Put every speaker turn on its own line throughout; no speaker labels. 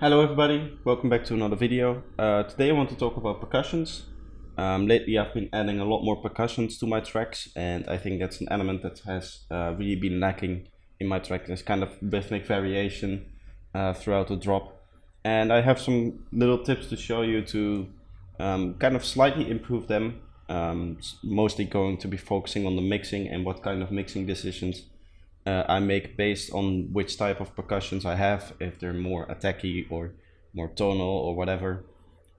Hello everybody, welcome back to another video. Today I want to talk about percussions. Lately I've been adding a lot more percussions to my tracks, and I think that's an element that has really been lacking in my track. There's kind of rhythmic variation throughout the drop. And I have some little tips to show you to kind of slightly improve them. Mostly going to be focusing on the mixing and what kind of mixing decisions I make based on which type of percussions I have, if they're more attacky or more tonal or whatever.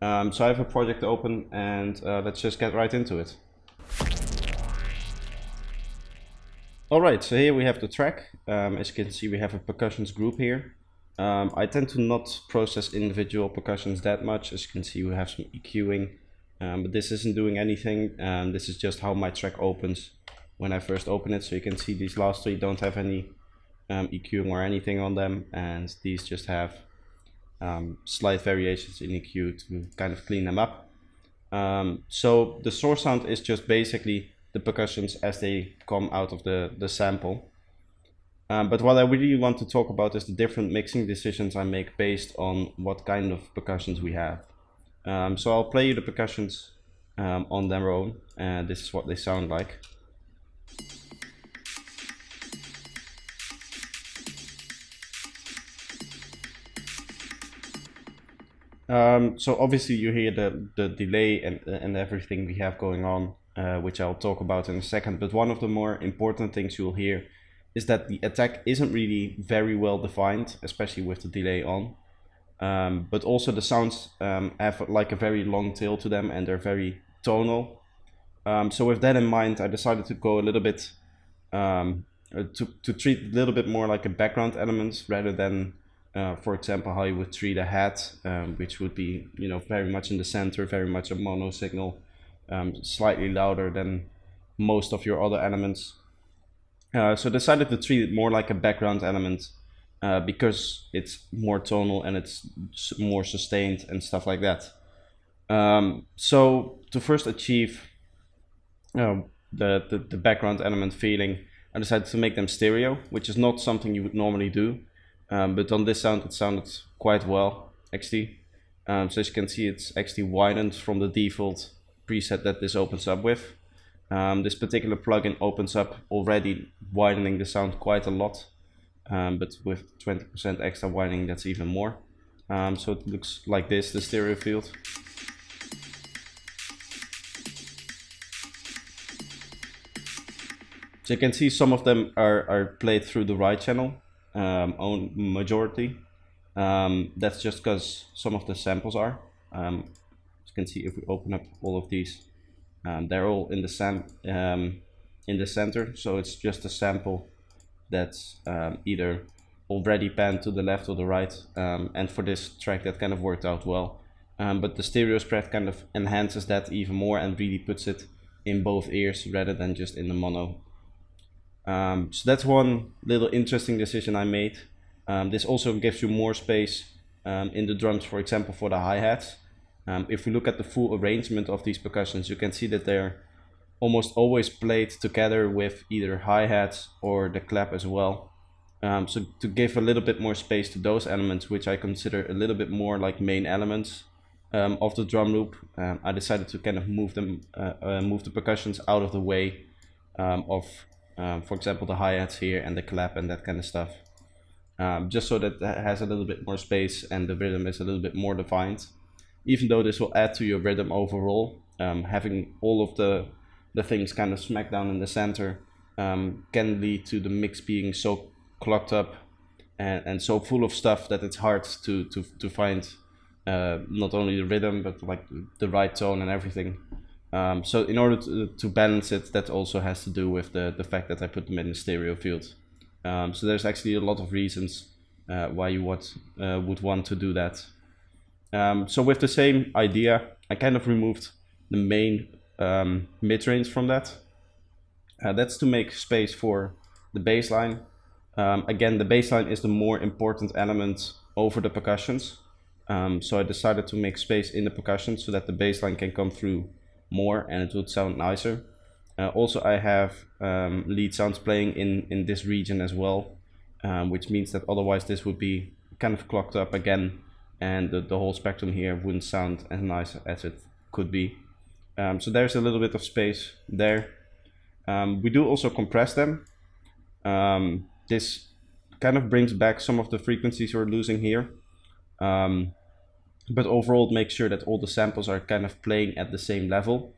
So I have a project open, and let's just get right into it. Alright, so here we have the track. As you can see, we have a percussions group here. I tend to not process individual percussions that much. As you can see, we have some EQing, but this isn't doing anything. This is just how my track opens when I first open it. So you can see these last three don't have any EQing or anything on them, and these just have slight variations in EQ to kind of clean them up. So the source sound is just basically the percussions as they come out of the sample. But what I really want to talk about is the different mixing decisions I make based on what kind of percussions we have. So I'll play you the percussions on their own, and this is what they sound like. So obviously you hear the delay and everything we have going on, which I'll talk about in a second. But one of the more important things you'll hear is that the attack isn't really very well defined, especially with the delay on. But also the sounds have like a very long tail to them, and they're very tonal. So with that in mind, I decided to go a little bit, to treat a little bit more like a background element rather than for example, how you would treat a hat, which would be, very much in the center, very much a mono signal, slightly louder than most of your other elements. So decided to treat it more like a background element because it's more tonal and it's more sustained and stuff like that. So to first achieve the background element feeling, I decided to make them stereo, which is not something you would normally do. But on this sound it sounded quite well actually. So as you can see, it's actually widened from the default preset that this opens up with. This particular plugin opens up already widening the sound quite a lot, but with 20% extra widening that's even more. So it looks like this, the stereo field. So you can see some of them are played through the right channel. On majority. That's just because some of the samples are. As you can see, if we open up all of these, they're all in the center. So it's just a sample that's either already panned to the left or the right. And for this track, that kind of worked out well. But the stereo spread kind of enhances that even more and really puts it in both ears rather than just in the mono. So that's one little interesting decision I made. This also gives you more space in the drums, for example, for the hi-hats. If we look at the full arrangement of these percussions, you can see that they're almost always played together with either hi-hats or the clap as well. So to give a little bit more space to those elements, which I consider a little bit more like main elements of the drum loop, I decided to kind of move the percussions out of the way of for example, the hi-hats here and the clap and that kind of stuff, just so that it has a little bit more space and the rhythm is a little bit more defined. Even though this will add to your rhythm overall, having all of the things kind of smack down in the center can lead to the mix being so clogged up and so full of stuff that it's hard to find not only the rhythm but like the right tone and everything. So in order to balance it, that also has to do with the fact that I put them in the stereo field. So there's actually a lot of reasons why you would want to do that. So with the same idea, I kind of removed the main mid-range from that. That's to make space for the bass line. Again, the bass line is the more important element over the percussions. So I decided to make space in the percussions so that the bass line can come through more and it would sound nicer. Also, I have lead sounds playing in this region as well, which means that otherwise this would be kind of clogged up again and the whole spectrum here wouldn't sound as nice as it could be. So there's a little bit of space there. We do also compress them. This kind of brings back some of the frequencies we're losing here. But overall, make sure that all the samples are kind of playing at the same level,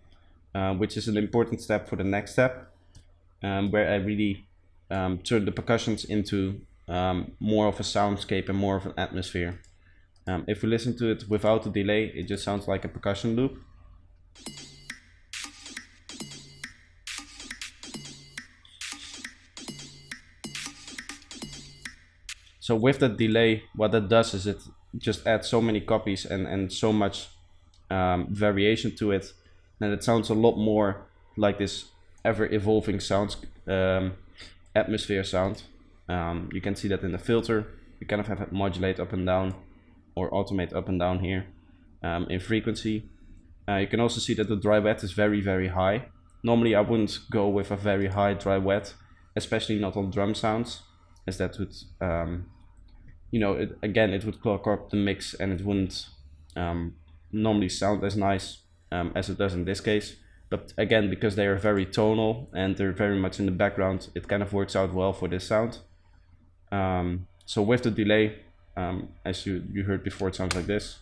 which is an important step for the next step, where I really turn the percussions into more of a soundscape and more of an atmosphere. If we listen to it without the delay, it just sounds like a percussion loop. So with that delay, what that does is it just adds so many copies and so much variation to it, and it sounds a lot more like this ever-evolving sounds atmosphere sound. You can see that in the filter. You kind of have it modulate up and down, or automate up and down here. In frequency, you can also see that the dry wet is very, very high. Normally I wouldn't go with a very high dry wet, especially not on drum sounds, as that would you know, it would clog up the mix, and it wouldn't normally sound as nice as it does in this case. But again, because they are very tonal and they're very much in the background, it kind of works out well for this sound. So with the delay, as you heard before, it sounds like this.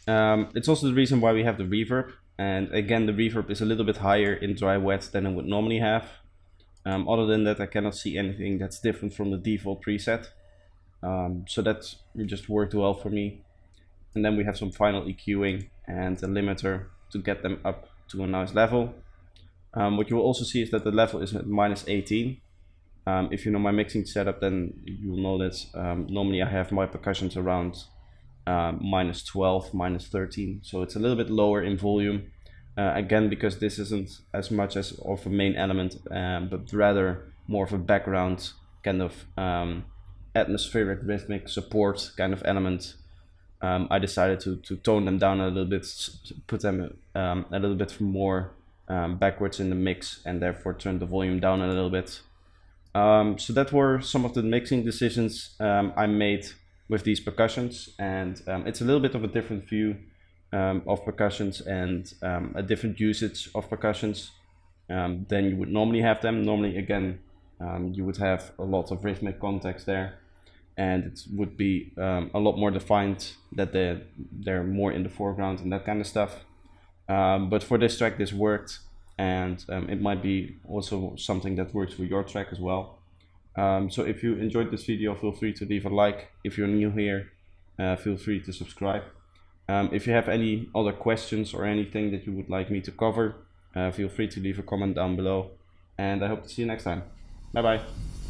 It's also the reason why we have the reverb. And again, the reverb is a little bit higher in dry wet than it would normally have. Other than that, I cannot see anything that's different from the default preset. So that just worked well for me. And then we have some final EQing and a limiter to get them up to a nice level. What you will also see is that the level is at -18. If you know my mixing setup, then you'll know that normally I have my percussions around -12, -13, so it's a little bit lower in volume, again because this isn't as much as of a main element, but rather more of a background kind of atmospheric rhythmic support kind of element. I decided to tone them down a little bit, put them a little bit more backwards in the mix, and therefore turn the volume down a little bit. So that were some of the mixing decisions I made with these percussions, and it's a little bit of a different view of percussions and a different usage of percussions than you would normally have them. Normally, again, you would have a lot of rhythmic context there, and it would be a lot more defined, that they're more in the foreground and that kind of stuff. But for this track, this worked, and it might be also something that works for your track as well. So if you enjoyed this video, feel free to leave a like. If you're new here, feel free to subscribe. If you have any other questions or anything that you would like me to cover, feel free to leave a comment down below, and I hope to see you next time. Bye bye.